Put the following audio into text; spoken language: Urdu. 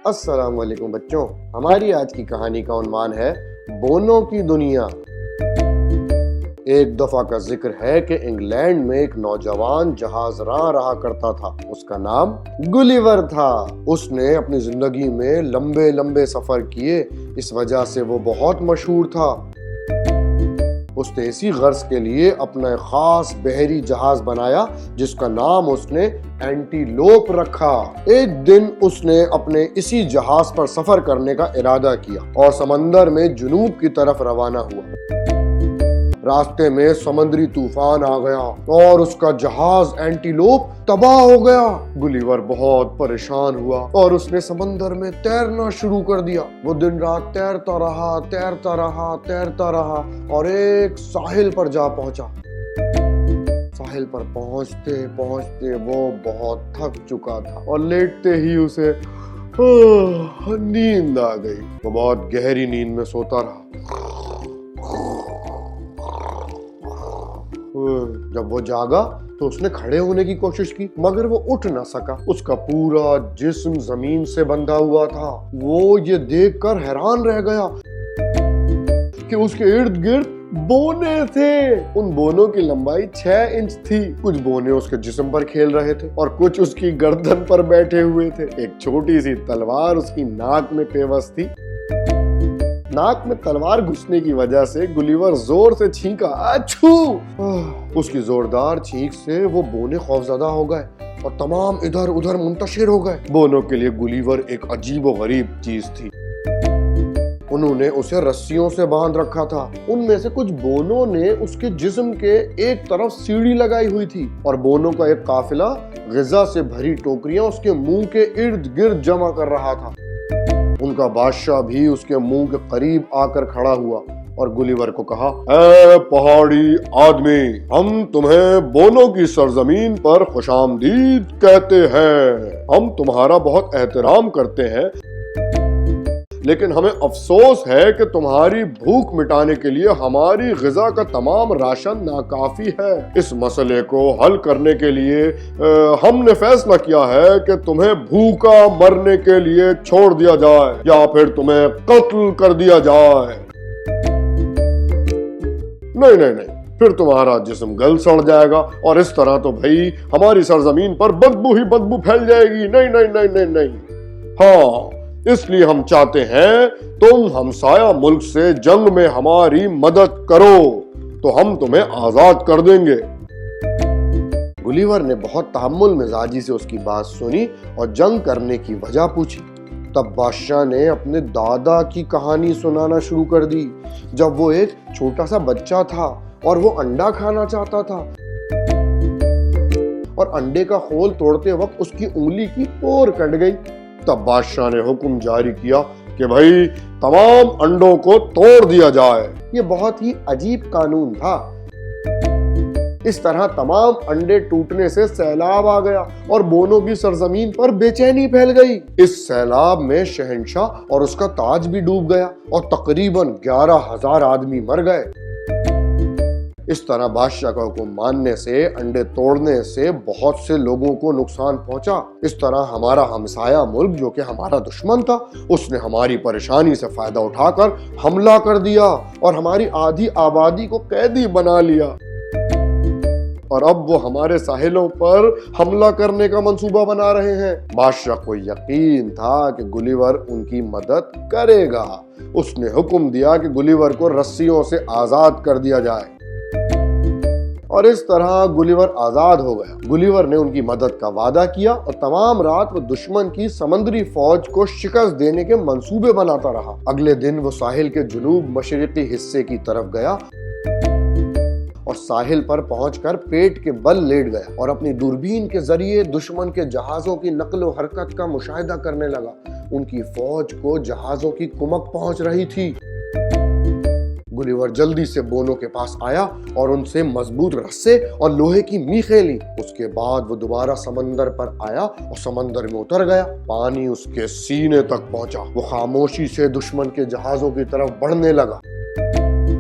السلام علیکم بچوں، ہماری آج کی کہانی کا عنوان ہے بونوں کی دنیا۔ ایک دفعہ کا ذکر ہے کہ انگلینڈ میں ایک نوجوان جہاز راں رہا کرتا تھا۔ اس کا نام گلیور تھا۔ اس نے اپنی زندگی میں لمبے لمبے سفر کیے، اس وجہ سے وہ بہت مشہور تھا۔ اس نے اسی غرض کے لیے اپنا ایک خاص بحری جہاز بنایا جس کا نام اس نے اینٹیلوپ رکھا۔ ایک دن اس نے اپنے اسی جہاز پر سفر کرنے کا ارادہ کیا اور سمندر میں جنوب کی طرف روانہ ہوا۔ راستے میں سمندری طوفان آ گیا اور اس کا جہاز اینٹیلوپ تباہ ہو گیا۔ گلیور بہت پریشان ہوا اور اس نے سمندر میں تیرنا شروع کر دیا۔ وہ دن رات تیرتا رہا اور ایک ساحل پر جا پہنچا۔ ساحل پر پہنچتے وہ بہت تھک چکا تھا اور لیٹتے ہی اسے نیند آ گئی۔ وہ بہت گہری نیند میں سوتا رہا۔ جب وہ جاگا تو اس نے کھڑے ہونے کی کوشش کی مگر وہ اٹھ نہ سکا۔ اس کا پورا جسم زمین سے بندھا ہوا تھا۔ وہ یہ دیکھ کر حیران رہ گیا کہ اس کے ارد گرد بونے تھے۔ ان بونوں کی لمبائی 6 انچ تھی۔ کچھ بونے اس کے جسم پر کھیل رہے تھے اور کچھ اس کی گردن پر بیٹھے ہوئے تھے۔ ایک چھوٹی سی تلوار اس کی ناک میں پیوست تھی۔ ناک میں تلوار گھسنے کی وجہ سے گلیور زور سے چھینکا، اچھو! اس کی زوردار چھینک سے وہ بونے خوفزدہ ہو گئے اور تمام ادھر ادھر منتشر ہو گئے۔ بونوں کے لیے گلیور ایک عجیب و غریب چیز تھی۔ انہوں نے اسے رسیوں سے باندھ رکھا تھا۔ ان میں سے کچھ بونوں نے اس کے جسم کے ایک طرف سیڑھی لگائی ہوئی تھی اور بونوں کا ایک قافلہ غذا سے بھری ٹوکریاں اس کے منہ کے ارد گرد جمع کر رہا تھا۔ ان کا بادشاہ بھی اس کے منہ کے قریب آ کر کھڑا ہوا اور گلیور کو کہا، اے پہاڑی آدمی، ہم تمہیں بونوں کی سرزمین پر خوش آمدید کہتے ہیں۔ ہم تمہارا بہت احترام کرتے ہیں، لیکن ہمیں افسوس ہے کہ تمہاری بھوک مٹانے کے لیے ہماری غذا کا تمام راشن ناکافی ہے۔ اس مسئلے کو حل کرنے کے لیے ہم نے فیصلہ کیا ہے کہ تمہیں بھوکا مرنے کے لیے چھوڑ دیا جائے یا پھر تمہیں قتل کر دیا جائے۔ نہیں، پھر تمہارا جسم گل سڑ جائے گا اور اس طرح تو بھائی ہماری سرزمین پر بدبو ہی بدبو پھیل جائے گی۔ نہیں۔ ہاں، اس لیے ہم چاہتے ہیں تم ہمسایہ ملک سے جنگ میں ہماری مدد کرو تو ہم تمہیں آزاد کر دیں گے۔ گلیور نے بہت تحمل مزاجی سے اس کی بات سنی اور جنگ کرنے کی وجہ پوچھی۔ تب بادشاہ نے اپنے دادا کی کہانی سنانا شروع کر دی۔ جب وہ ایک چھوٹا سا بچہ تھا اور وہ انڈا کھانا چاہتا تھا اور انڈے کا خول توڑتے وقت اس کی انگلی کی پور کٹ گئی۔ تب بادشاہ نے حکم جاری کیا کہ بھائی تمام انڈوں کو توڑ دیا جائے۔ یہ بہت ہی عجیب قانون تھا۔ اس طرح تمام انڈے ٹوٹنے سے سیلاب آ گیا اور بونوں کی سرزمین پر بے چینی پھیل گئی۔ اس سیلاب میں شہنشاہ اور اس کا تاج بھی ڈوب گیا اور تقریباً 11,000 آدمی مر گئے۔ اس طرح بادشاہ کا حکم ماننے سے، انڈے توڑنے سے بہت سے لوگوں کو نقصان پہنچا۔ اس طرح ہمارا ہمسایہ ملک جو کہ ہمارا دشمن تھا، اس نے ہماری پریشانی سے فائدہ اٹھا کر حملہ کر دیا اور ہماری آدھی آبادی کو قیدی بنا لیا اور اب وہ ہمارے ساحلوں پر حملہ کرنے کا منصوبہ بنا رہے ہیں۔ بادشاہ کو یقین تھا کہ گلیور ان کی مدد کرے گا۔ اس نے حکم دیا کہ گلیور کو رسیوں سے آزاد کر دیا جائے اور اس طرح گلیور آزاد ہو گیا۔ گلیور نے ان کی مدد کا وعدہ کیا اور تمام رات وہ دشمن کی سمندری فوج کو شکست دینے کے منصوبے بناتا رہا۔ اگلے دن وہ ساحل کے جنوب مشرقی حصے کی طرف گیا اور ساحل پر پہنچ کر پیٹ کے بل لیٹ گیا اور اپنی دوربین کے ذریعے دشمن کے جہازوں کی نقل و حرکت کا مشاہدہ کرنے لگا۔ ان کی فوج کو جہازوں کی کمک پہنچ رہی تھی۔ گلیور جلدی سے بونوں کے پاس آیا اور ان سے مضبوط رسے اور لوہے کی میخیں لی۔ اس کے بعد وہ دوبارہ سمندر پر آیا اور سمندر میں اتر گیا۔ پانی اس کے سینے تک پہنچا۔ وہ خاموشی سے دشمن کے جہازوں کی طرف بڑھنے لگا۔